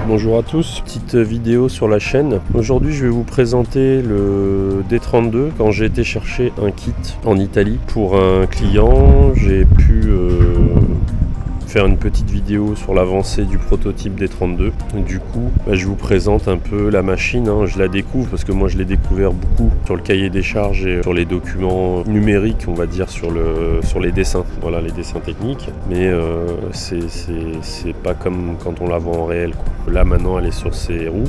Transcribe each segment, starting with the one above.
Bonjour à tous, petite vidéo sur la chaîne. Aujourd'hui je vais vous présenter le D32. Quand j'ai été chercher un kit en Italie pour un client, j'ai pu faire une petite vidéo sur l'avancée du prototype D32. Du coup, je vous présente un peu la machine, je la découvre parce que moi je l'ai découvert beaucoup sur le cahier des charges et sur les documents numériques, on va dire sur les dessins, voilà, les dessins techniques. Mais c'est pas comme quand on la voit en réel, quoi. Là maintenant elle est sur ses roues.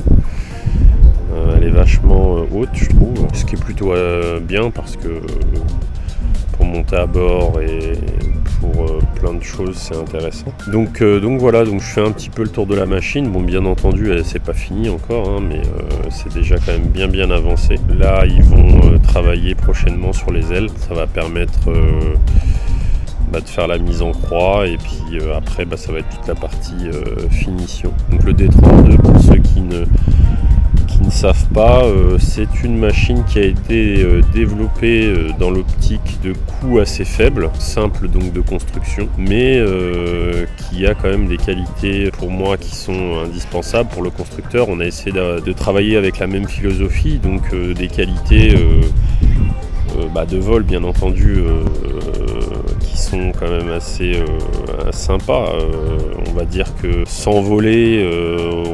Elle est vachement haute, je trouve, ce qui est plutôt bien parce que pour monter à bord et pour plein de choses c'est intéressant. Donc voilà, donc je fais un petit peu le tour de la machine. Bon, bien entendu c'est pas fini encore, mais c'est déjà quand même bien avancé. Là ils vont travailler prochainement sur les ailes, ça va permettre de faire la mise en croix et puis après ça va être toute la partie finition. Donc le D32, pour ceux qui ne savent pas, c'est une machine qui a été développée dans l'optique de coûts assez faibles, simple donc de construction, mais qui a quand même des qualités pour moi qui sont indispensables pour le constructeur. On a essayé de travailler avec la même philosophie, donc des qualités de vol bien entendu qui sont quand même assez sympas. On va dire que sans voler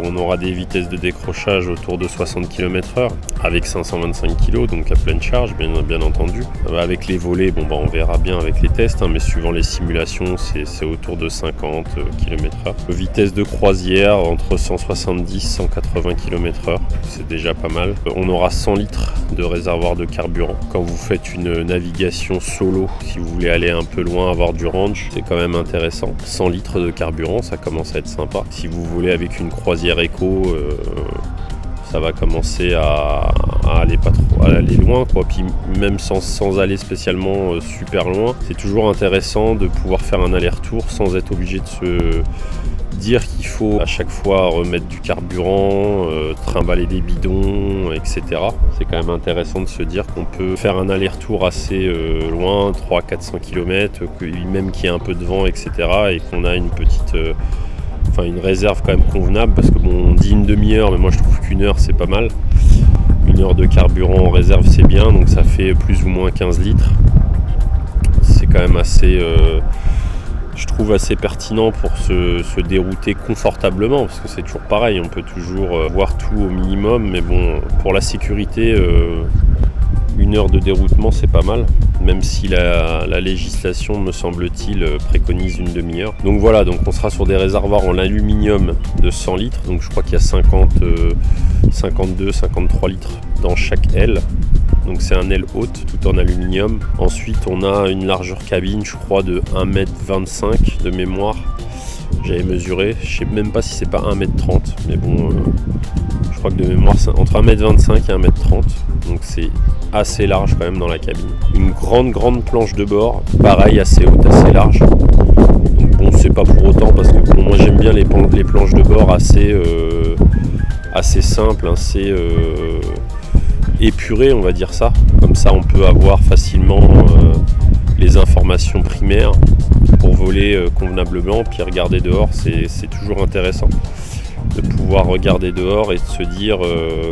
on aura des vitesses de décrochage autour de 60 km/h avec 525 kg, donc à pleine charge bien entendu. Avec les volets, on verra bien avec les tests, mais suivant les simulations c'est autour de 50 km/h. Vitesse de croisière entre 170 et 180 km/h, c'est déjà pas mal. On aura 100 litres de réservoir de carburant. Quand vous faites une navigation solo, si vous voulez aller un peu loin, avoir du range, c'est quand même intéressant. 100 litres de carburant, ça commence à être sympa. Si vous voulez avec une croisière éco, ça va commencer à aller loin, quoi. Puis même sans aller spécialement super loin, c'est toujours intéressant de pouvoir faire un aller-retour sans être obligé de se dire qu'il faut à chaque fois remettre du carburant, trimballer des bidons, etc. C'est quand même intéressant de se dire qu'on peut faire un aller-retour assez loin, 300-400 km, même qu'il y ait un peu de vent, etc. et qu'on a une petite une réserve quand même convenable, parce que on dit une demi-heure, mais moi je trouve qu'une heure c'est pas mal. Une heure de carburant en réserve c'est bien, donc ça fait plus ou moins 15 litres. C'est quand même assez je trouve assez pertinent pour se dérouter confortablement, parce que c'est toujours pareil, on peut toujours voir tout au minimum, mais bon, pour la sécurité, une heure de déroutement c'est pas mal, même si la législation, me semble-t-il, préconise une demi-heure. Donc voilà, donc on sera sur des réservoirs en aluminium de 100 litres, donc je crois qu'il y a 52-53 litres dans chaque aile. Donc c'est un aile haute tout en aluminium. Ensuite on a une largeur cabine, je crois de 1,25 m de mémoire. J'avais mesuré, je sais même pas si c'est pas 1,30 m, mais bon, je crois que de mémoire c'est entre 1,25 m et 1,30 m. Donc c'est assez large quand même dans la cabine. Une grande planche de bord, pareil, assez haute, assez large. Donc bon, c'est pas pour autant, parce que bon, moi j'aime bien les planches de bord assez simples, assez épuré, on va dire ça. Comme ça on peut avoir facilement les informations primaires pour voler convenablement, puis regarder dehors, c'est toujours intéressant de pouvoir regarder dehors et de se dire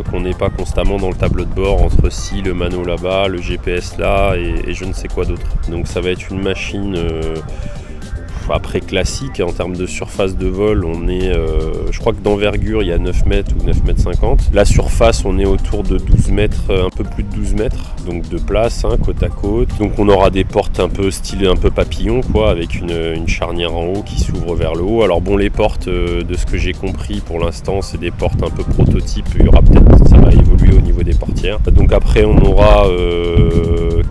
qu'on n'est pas constamment dans le tableau de bord entre le mano là-bas, le GPS là et je ne sais quoi d'autre. Donc ça va être une machine après classique. En termes de surface de vol, on est je crois que d'envergure il y a 9 mètres ou 9 mètres 50. La surface, on est autour de 12 mètres, un peu plus de 12 mètres, donc de place, côte à côte. Donc on aura des portes un peu stylées, un peu papillon, quoi, avec une charnière en haut qui s'ouvre vers le haut. Alors bon, les portes, de ce que j'ai compris pour l'instant, c'est des portes un peu prototypes. Il y aura peut-être, ça va évoluer au niveau des portières. Donc après on aura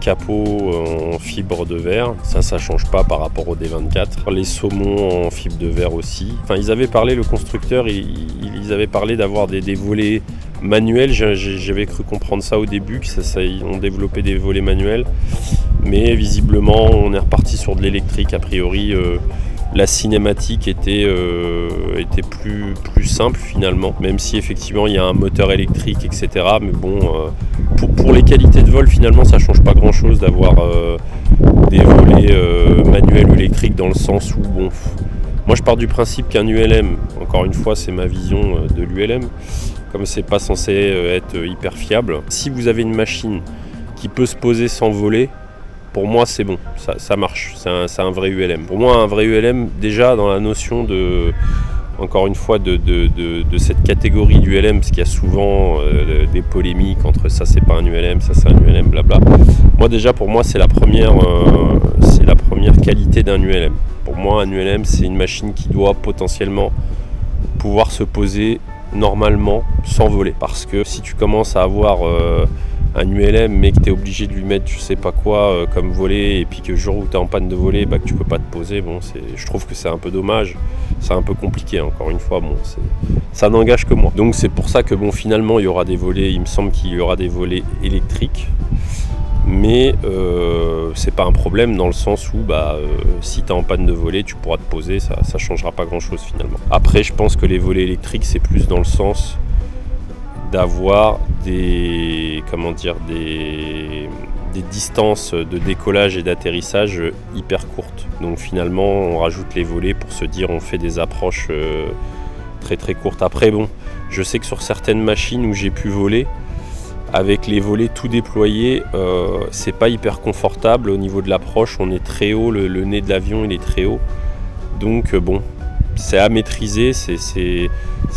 capot en fibre de verre, ça change pas par rapport au D24. Les saumons en fibre de verre aussi. Enfin, ils avaient parlé, le constructeur, ils avaient parlé d'avoir des volets manuels. J'avais cru comprendre ça au début, qu'ils ont développé des volets manuels. Mais visiblement, on est reparti sur de l'électrique. A priori, la cinématique était plus simple finalement, même si effectivement il y a un moteur électrique, etc. Mais bon, pour les qualités de vol, finalement, ça change pas grand-chose d'avoir des volets manuels ou électriques, dans le sens où bon, Moi je pars du principe qu'un ULM, encore une fois c'est ma vision de l'ULM, comme c'est pas censé être hyper fiable, si vous avez une machine qui peut se poser sans voler, pour moi c'est bon, ça marche, c'est un vrai ULM. Pour moi un vrai ULM, déjà dans la notion de, encore une fois, de cette catégorie d'ULM, parce qu'il y a souvent des polémiques entre ça c'est pas un ULM, ça c'est un ULM, blabla. Moi déjà pour moi c'est la première qualité d'un ULM. Pour moi un ULM c'est une machine qui doit potentiellement pouvoir se poser normalement sans voler. Parce que si tu commences à avoir un ULM mais que tu es obligé de lui mettre je sais pas quoi comme volet et puis que le jour où tu es en panne de volet que tu peux pas te poser, bon, je trouve que c'est un peu dommage, c'est un peu compliqué encore une fois, bon, ça n'engage que moi. Donc c'est pour ça que bon, finalement il y aura des volets, il me semble qu'il y aura des volets électriques, mais c'est pas un problème dans le sens où si tu es en panne de volet tu pourras te poser, ça changera pas grand chose finalement. Après je pense que les volets électriques c'est plus dans le sens d'avoir des distances de décollage et d'atterrissage hyper courtes. Donc finalement on rajoute les volets pour se dire on fait des approches très très courtes. Après bon, je sais que sur certaines machines où j'ai pu voler, avec les volets tout déployés, c'est pas hyper confortable au niveau de l'approche, on est très haut, le nez de l'avion il est très haut. Donc bon, c'est à maîtriser, c'est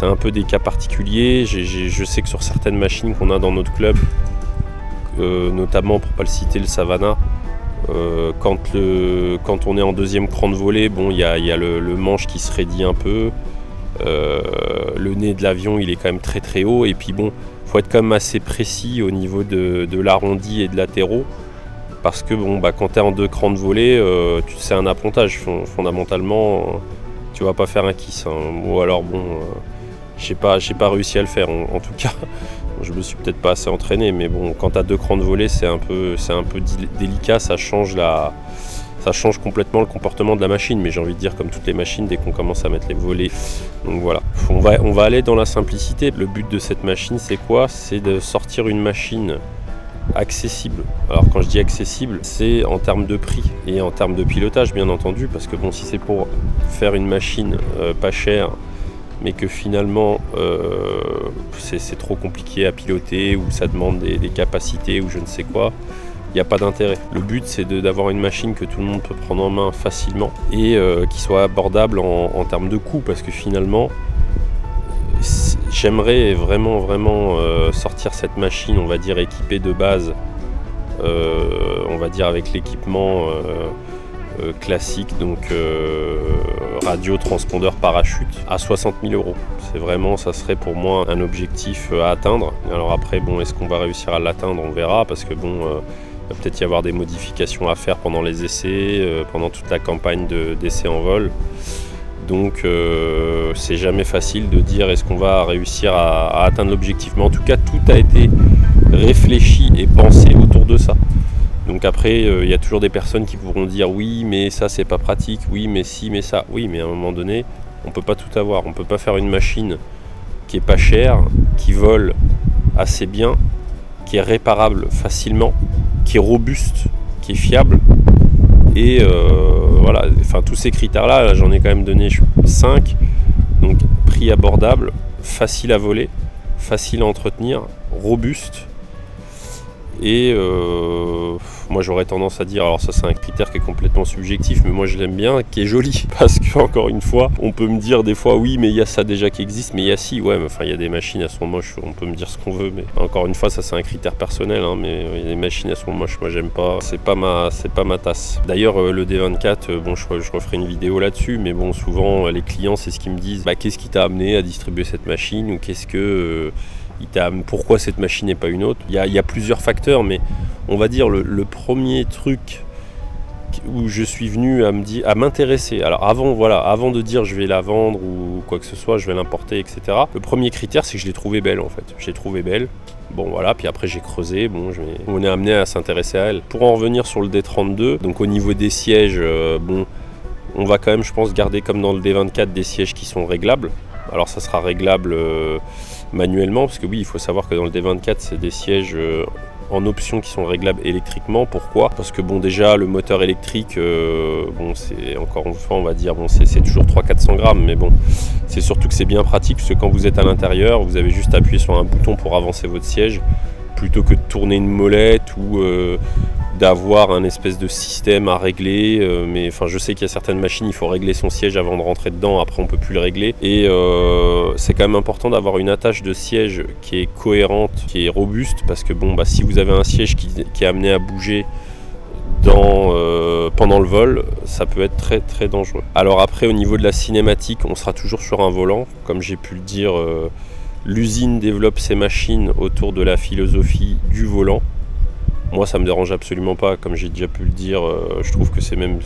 un peu des cas particuliers. Je sais que sur certaines machines qu'on a dans notre club, notamment pour pas le citer, le Savannah, quand on est en deuxième cran de volée, bon, il y a le manche qui se raidit un peu, le nez de l'avion il est quand même très très haut, et puis bon, faut être quand même assez précis au niveau de l'arrondi et de latéraux, parce que bon, quand tu es en deux crans de volée, c'est un appontage fondamentalement. Tu vas pas faire un kiss, hein. Ou alors bon, j'ai pas réussi à le faire en tout cas. Je me suis peut-être pas assez entraîné, mais bon, quand tu as deux crans de volée, c'est un peu délicat, ça change complètement le comportement de la machine. Mais j'ai envie de dire, comme toutes les machines, dès qu'on commence à mettre les volets, donc voilà. On va aller dans la simplicité. Le but de cette machine, c'est quoi? C'est de sortir une machine accessible. Alors quand je dis accessible, c'est en termes de prix et en termes de pilotage bien entendu, parce que bon, si c'est pour faire une machine pas chère mais que finalement c'est trop compliqué à piloter ou ça demande des capacités ou je ne sais quoi, il n'y a pas d'intérêt. Le but c'est d'avoir une machine que tout le monde peut prendre en main facilement et qui soit abordable en termes de coût, parce que finalement j'aimerais vraiment sortir cette machine, on va dire équipée de base, on va dire avec l'équipement classique, donc radio, transpondeur, parachute, à 60 000 €. C'est vraiment, ça serait pour moi un objectif à atteindre. Alors après, bon, est-ce qu'on va réussir à l'atteindre? On verra, parce que bon, il va peut-être y avoir des modifications à faire pendant les essais, pendant toute la campagne d'essais en vol. Donc c'est jamais facile de dire est-ce qu'on va réussir à atteindre l'objectif. Mais en tout cas, tout a été réfléchi et pensé autour de ça. Donc après, il y a toujours des personnes qui pourront dire oui, mais ça c'est pas pratique, oui, mais si, mais ça. Oui, mais à un moment donné, on peut pas tout avoir. On peut pas faire une machine qui est pas chère, qui vole assez bien, qui est réparable facilement, qui est robuste, qui est fiable. Et voilà, enfin tous ces critères-là, j'en ai quand même donné 5. Donc prix abordable, facile à voler, facile à entretenir, robuste. Et moi j'aurais tendance à dire, alors ça c'est un critère qui est complètement subjectif, mais moi je l'aime bien, qui est joli. Parce que encore une fois, on peut me dire des fois oui mais il y a ça déjà qui existe, mais il y a si, ouais, mais enfin il y a des machines elles sont moches, on peut me dire ce qu'on veut, mais encore une fois ça c'est un critère personnel, hein, mais il y a des machines elles sont moches, moi j'aime pas, c'est pas ma tasse. D'ailleurs le D24, bon je referai une vidéo là-dessus, mais bon souvent les clients c'est ce qu'ils me disent, qu'est-ce qui t'a amené à distribuer cette machine, ou qu'est-ce que pourquoi cette machine et pas une autre. Il y a plusieurs facteurs, mais on va dire le premier truc où je suis venu à m'intéresser. Alors avant de dire je vais la vendre ou quoi que ce soit, je vais l'importer, etc. Le premier critère, c'est que je l'ai trouvée belle en fait. Je l'ai trouvée belle. Bon voilà, puis après j'ai creusé, bon, on est amené à s'intéresser à elle. Pour en revenir sur le D32, donc au niveau des sièges, bon, on va quand même, je pense, garder comme dans le D24 des sièges qui sont réglables. Alors ça sera réglable manuellement, parce que oui, il faut savoir que dans le D24 c'est des sièges en options qui sont réglables électriquement. Pourquoi? Parce que bon, déjà le moteur électrique, bon, c'est encore une fois on va dire bon, c'est toujours 300-400 grammes, mais bon, c'est surtout que c'est bien pratique parce que quand vous êtes à l'intérieur, vous avez juste à appuyer sur un bouton pour avancer votre siège, plutôt que de tourner une molette ou d'avoir un espèce de système à régler. Mais enfin, je sais qu'il y a certaines machines, il faut régler son siège avant de rentrer dedans, après on peut plus le régler. Et c'est quand même important d'avoir une attache de siège qui est cohérente, qui est robuste, parce que bon, bah, si vous avez un siège qui est amené à bouger pendant le vol, ça peut être très très dangereux. Alors après, au niveau de la cinématique, on sera toujours sur un volant, comme j'ai pu le dire. L'usine développe ses machines autour de la philosophie du volant. Moi, ça me dérange absolument pas, comme j'ai déjà pu le dire. Je trouve que c'est même,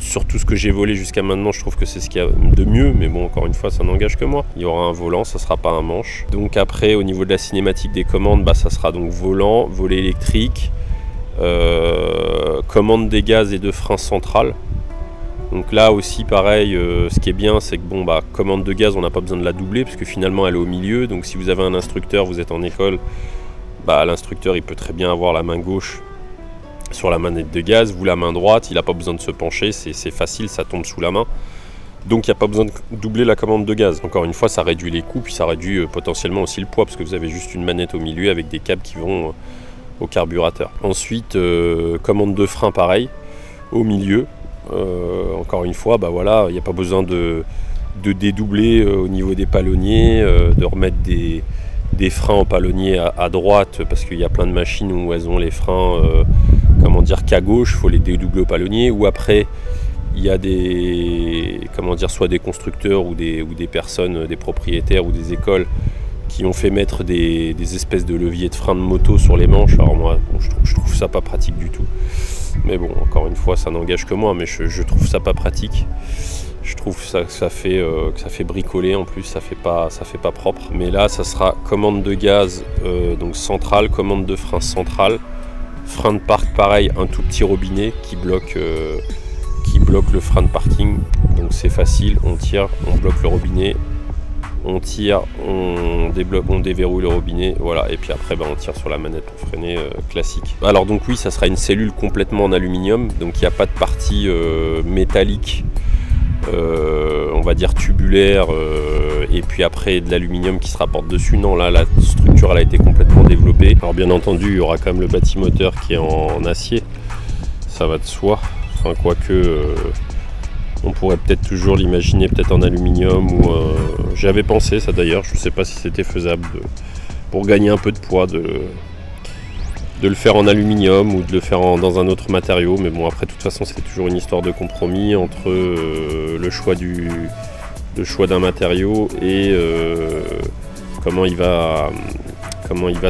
sur tout ce que j'ai volé jusqu'à maintenant, je trouve que c'est ce qu'il y a de mieux. Mais bon, encore une fois, ça n'engage que moi. Il y aura un volant, ça sera pas un manche. Donc après, au niveau de la cinématique des commandes, bah, ça sera donc volant, volet électrique, commande des gaz et de frein central. Donc là aussi pareil, ce qui est bien, c'est que bon, bah, commande de gaz, on n'a pas besoin de la doubler parce que finalement elle est au milieu. Donc si vous avez un instructeur, vous êtes en école, bah, l'instructeur il peut très bien avoir la main gauche sur la manette de gaz, vous la main droite, il n'a pas besoin de se pencher, c'est facile, ça tombe sous la main. Donc il n'y a pas besoin de doubler la commande de gaz. Encore une fois, ça réduit les coûts, puis ça réduit potentiellement aussi le poids parce que vous avez juste une manette au milieu avec des câbles qui vont au carburateur. Ensuite, commande de frein pareil, au milieu. Encore une fois, bah voilà, il n'y a pas besoin de dédoubler au niveau des palonniers, de remettre des freins en palonnier à droite, parce qu'il y a plein de machines où elles ont les freins comment dire, qu'à gauche, il faut les dédoubler au palonnier, ou après il y a des, comment dire, soit des constructeurs ou des personnes, des propriétaires ou des écoles qui ont fait mettre des espèces de leviers de frein de moto sur les manches. Alors moi, bon, je trouve ça pas pratique du tout. Mais bon, encore une fois, ça n'engage que moi, mais je trouve ça pas pratique. Je trouve que ça fait bricoler en plus, ça fait pas propre. Mais là, ça sera commande de gaz donc centrale, commande de frein centrale, frein de parc pareil, un tout petit robinet qui bloque le frein de parking. Donc c'est facile, on tire, on bloque le robinet. On tire, on débloque, on déverrouille le robinet, voilà, et puis après on tire sur la manette pour freiner, classique. Alors donc oui, ça sera une cellule complètement en aluminium, donc il n'y a pas de partie métallique, on va dire tubulaire, et puis après de l'aluminium qui se rapporte dessus. Non, là la structure elle a été complètement développée. Alors bien entendu, il y aura quand même le bâtimoteur qui est en acier, ça va de soi, enfin quoique... on pourrait peut-être toujours l'imaginer peut-être en aluminium ou j'avais pensé ça d'ailleurs, je ne sais pas si c'était faisable pour gagner un peu de poids de le faire en aluminium ou de le faire dans un autre matériau, mais bon après de toute façon c'est toujours une histoire de compromis entre le choix d'un matériau et comment il va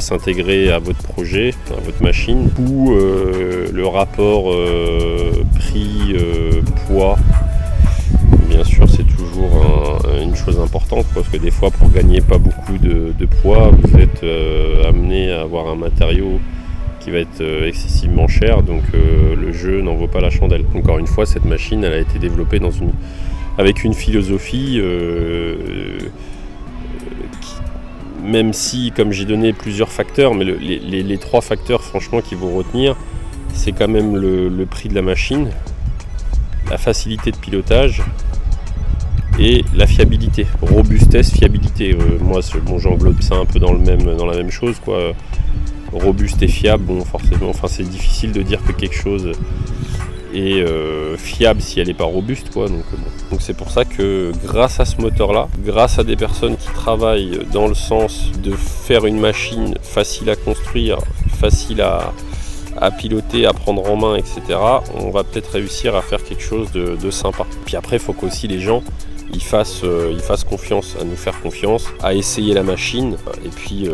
s'intégrer à votre projet, à votre machine, ou le rapport prix-poids. Bien sûr, c'est toujours une chose importante, parce que des fois, pour gagner pas beaucoup de poids, vous êtes amené à avoir un matériau qui va être excessivement cher, donc le jeu n'en vaut pas la chandelle. Encore une fois, cette machine, elle a été développée avec une philosophie même si, comme j'ai donné plusieurs facteurs, mais les trois facteurs franchement qui vont retenir, c'est quand même le prix de la machine, la facilité de pilotage et la fiabilité, robustesse, fiabilité. Moi, bon, j'englobe ça un peu dans la même chose, quoi. Robuste et fiable, bon, forcément, enfin, c'est difficile de dire que quelque chose est fiable si elle n'est pas robuste, quoi. Donc c'est pour ça que grâce à ce moteur-là, grâce à des personnes qui travaillent dans le sens de faire une machine facile à construire, facile à piloter, à prendre en main, etc., on va peut-être réussir à faire quelque chose de sympa. Puis après, il faut qu'aussi les gens ils fassent confiance, à nous faire confiance, à essayer la machine, et puis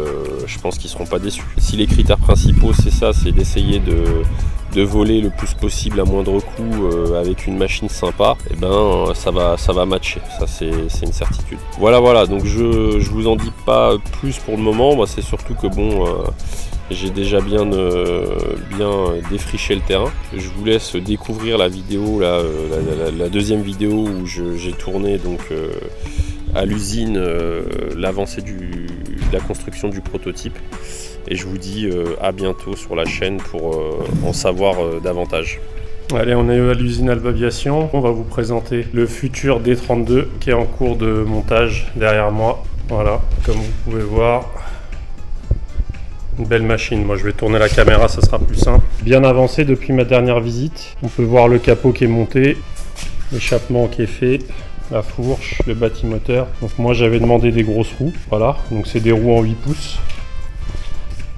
je pense qu'ils ne seront pas déçus. Si les critères principaux c'est ça, c'est d'essayer de voler le plus possible à moindre coût avec une machine sympa, et ben ça va matcher, ça c'est une certitude. Voilà, donc je vous en dis pas plus pour le moment, c'est surtout que bon, j'ai déjà bien défriché le terrain. Je vous laisse découvrir la vidéo, la deuxième vidéo où j'ai tourné donc à l'usine l'avancée de la construction du prototype. Et je vous dis à bientôt sur la chaîne pour en savoir davantage. Allez, on est à l'usine Alba Aviation. On va vous présenter le futur D32 qui est en cours de montage derrière moi. Voilà, comme vous pouvez voir. Une belle machine. Moi je vais tourner la caméra, ça sera plus simple. Bien avancé depuis ma dernière visite. On peut voir le capot qui est monté, l'échappement qui est fait, la fourche, le bâtimoteur. Donc moi j'avais demandé des grosses roues. Voilà, donc c'est des roues en 8 pouces.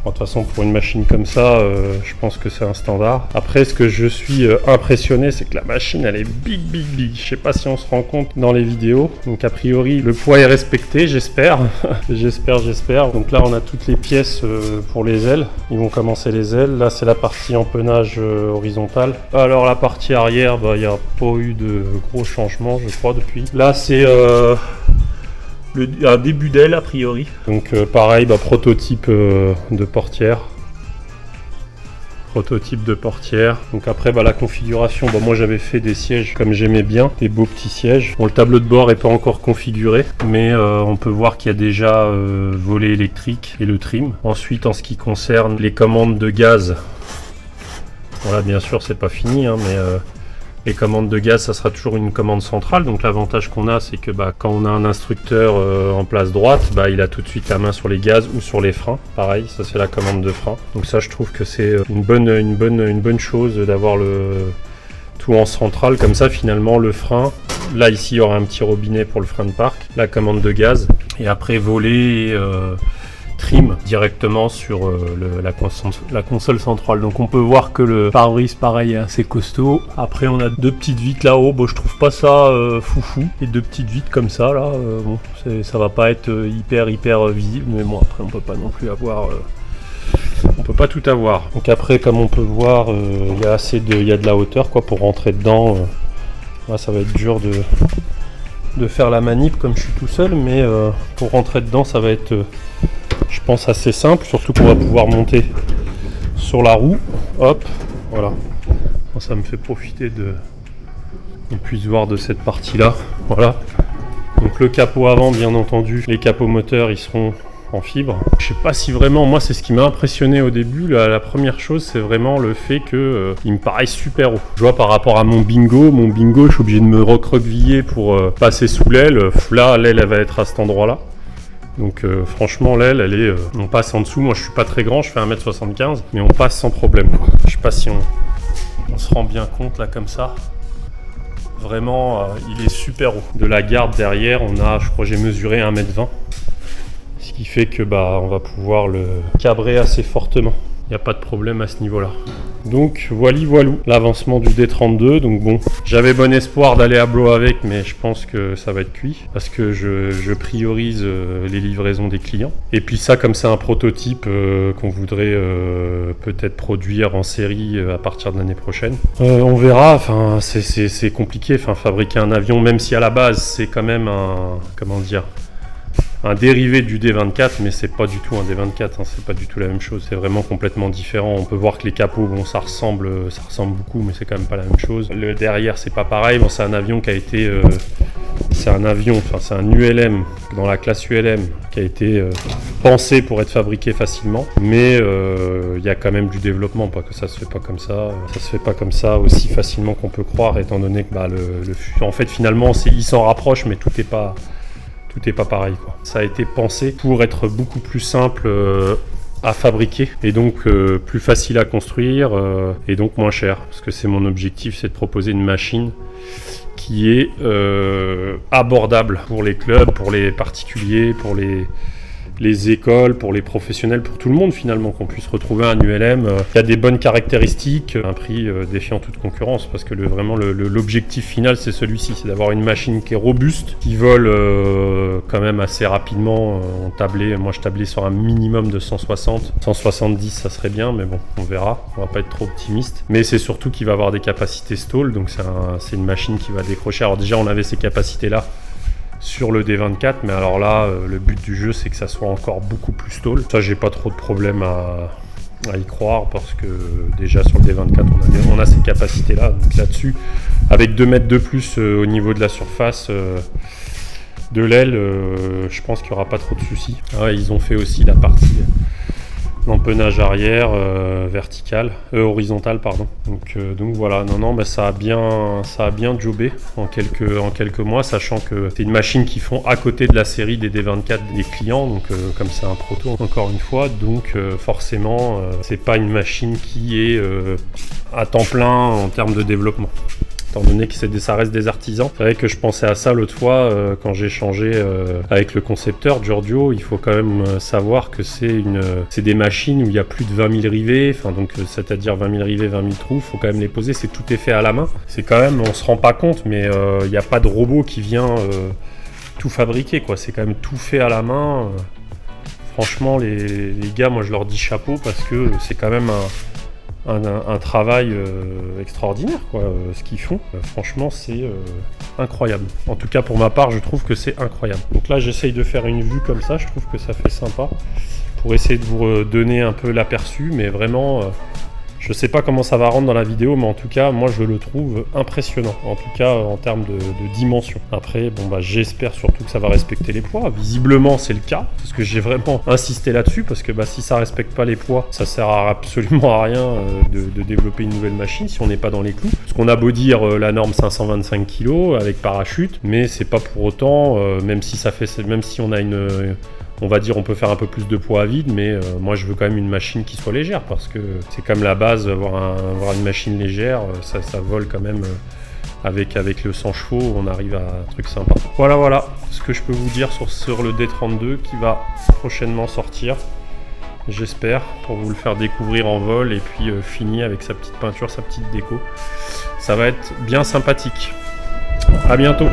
De toute façon, pour une machine comme ça, je pense que c'est un standard. Après, ce que je suis impressionné, c'est que la machine, elle est big. Je sais pas si on se rend compte dans les vidéos. Donc, a priori, le poids est respecté, j'espère. j'espère. Donc là, on a toutes les pièces pour les ailes. Ils vont commencer les ailes. Là, c'est la partie empennage horizontale. Alors, la partie arrière, il n'y a pas eu de gros changements, je crois, depuis. Là, c'est... un début d'aile a priori. Donc pareil, prototype de portière. Donc après la configuration, moi j'avais fait des sièges comme j'aimais bien, des beaux petits sièges. Bon, le tableau de bord n'est pas encore configuré, mais on peut voir qu'il y a déjà volet électrique et le trim. Ensuite, en ce qui concerne les commandes de gaz, voilà, bien sûr c'est pas fini, mais les commandes de gaz, ça sera toujours une commande centrale. Donc l'avantage qu'on a, c'est que quand on a un instructeur en place droite, il a tout de suite la main sur les gaz ou sur les freins. Pareil, ça c'est la commande de frein. Donc ça, je trouve que c'est une bonne chose d'avoir le tout en centrale. Comme ça, finalement, le frein, là ici, il y aura un petit robinet pour le frein de parc, la commande de gaz, et après volet trim directement sur la console centrale. Donc on peut voir que le pare-brise pareil est assez costaud. Après on a deux petites vitres là-haut, je trouve pas ça foufou, et deux petites vitres comme ça là, ça va pas être hyper visible, mais bon, après on peut pas non plus avoir on peut pas tout avoir. Donc après, comme on peut voir, il y a de la hauteur pour rentrer dedans. Là, ça va être dur de faire la manip comme je suis tout seul, mais pour rentrer dedans ça va être je pense assez simple, surtout qu'on va pouvoir monter sur la roue. Hop, voilà. Ça me fait profiter on puisse voir de cette partie là. Voilà. Donc le capot avant, bien entendu, les capots moteurs ils seront en fibre. Je sais pas si vraiment, moi c'est ce qui m'a impressionné au début. La première chose, c'est vraiment le fait que il me paraît super haut. Je vois par rapport à mon bingo, je suis obligé de me recroqueviller pour passer sous l'aile. Là, l'aile elle va être à cet endroit là. Donc franchement l'aile elle est, on passe en dessous. Moi je suis pas très grand, je fais 1m75, mais on passe sans problème quoi. Je sais pas si on se rend bien compte là comme ça. Vraiment il est super haut. De la garde derrière on a, je crois j'ai mesuré 1m20. Ce qui fait que on va pouvoir le cabrer assez fortement. Il n'y a pas de problème à ce niveau-là. Donc voilou, l'avancement du D32. Donc bon, j'avais bon espoir d'aller à Blois avec, mais je pense que ça va être cuit parce que je priorise les livraisons des clients. Et puis ça, comme c'est un prototype qu'on voudrait peut-être produire en série à partir de l'année prochaine. On verra. Enfin, c'est compliqué. Enfin, fabriquer un avion, même si à la base c'est quand même un dérivé du D24, mais c'est pas du tout un D24, c'est pas du tout la même chose, c'est vraiment complètement différent. On peut voir que les capots, ça ressemble beaucoup, mais c'est quand même pas la même chose. Le derrière, c'est pas pareil. C'est un avion qui a été, c'est un ULM dans la classe ULM qui a été pensé pour être fabriqué facilement, mais il y a quand même du développement, pas que ça se fait pas comme ça. Ça se fait pas comme ça aussi facilement qu'on peut croire, étant donné que en fait finalement, il s'en rapproche, mais tout est pas pareil quoi. Ça a été pensé pour être beaucoup plus simple à fabriquer et donc plus facile à construire et donc moins cher, parce que c'est mon objectif, c'est de proposer une machine qui est abordable pour les clubs, pour les particuliers, pour les écoles, pour les professionnels, pour tout le monde finalement, qu'on puisse retrouver un ULM qui a des bonnes caractéristiques, un prix défiant toute concurrence, parce que vraiment l'objectif final c'est celui-ci, c'est d'avoir une machine qui est robuste, qui vole quand même assez rapidement. Moi je tablais sur un minimum de 160, 170 ça serait bien, mais bon on verra, on va pas être trop optimiste, mais c'est surtout qu'il va avoir des capacités stall, donc c'est une machine qui va décrocher. Alors déjà on avait ces capacités là sur le D24, mais alors là le but du jeu c'est que ça soit encore beaucoup plus stall. Ça j'ai pas trop de problème à y croire, parce que déjà sur le D24 on a ces capacités là, donc là-dessus avec 2 mètres de plus au niveau de la surface de l'aile, je pense qu'il n'y aura pas trop de soucis. Ils ont fait aussi l'empennage arrière horizontal pardon. Donc voilà, non bah ça a bien jobé en quelques mois, sachant que c'est une machine qu'ils font à côté de la série des D24 des clients, donc comme c'est un proto encore une fois, donc forcément c'est pas une machine qui est à temps plein en termes de développement. Étant donné que ça reste des artisans. C'est vrai que je pensais à ça l'autre fois quand j'ai échangé avec le concepteur Giorgio. Il faut quand même savoir que c'est des machines où il y a plus de 20 000 rivets, c'est-à-dire 20 000 rivets, 20 000 trous, il faut quand même les poser, tout est fait à la main. C'est quand même, on se rend pas compte, mais il n'y a pas de robot qui vient tout fabriquer, quoi. C'est quand même tout fait à la main. Franchement, les gars, moi je leur dis chapeau parce que c'est quand même un travail extraordinaire, quoi, ce qu'ils font. Franchement, c'est incroyable. En tout cas, pour ma part, je trouve que c'est incroyable. Donc là, j'essaye de faire une vue comme ça. Je trouve que ça fait sympa pour essayer de vous donner un peu l'aperçu. Mais vraiment, je sais pas comment ça va rendre dans la vidéo, mais en tout cas, moi, je le trouve impressionnant. En tout cas, en termes de dimension. Après, bon, bah, j'espère surtout que ça va respecter les poids. Visiblement, c'est le cas. Parce que j'ai vraiment insisté là-dessus. Parce que bah, si ça respecte pas les poids, ça sert absolument à rien de développer une nouvelle machine si on n'est pas dans les clous. Parce qu'on a beau dire la norme 525 kg avec parachute, mais c'est pas pour autant, même si on a on va dire on peut faire un peu plus de poids à vide, mais moi je veux quand même une machine qui soit légère, parce que c'est quand même la base, avoir une machine légère, ça vole quand même avec le 100 chevaux, on arrive à un truc sympa. Voilà ce que je peux vous dire sur le D32 qui va prochainement sortir, j'espère, pour vous le faire découvrir en vol, et puis fini avec sa petite peinture, sa petite déco. Ça va être bien sympathique. À bientôt.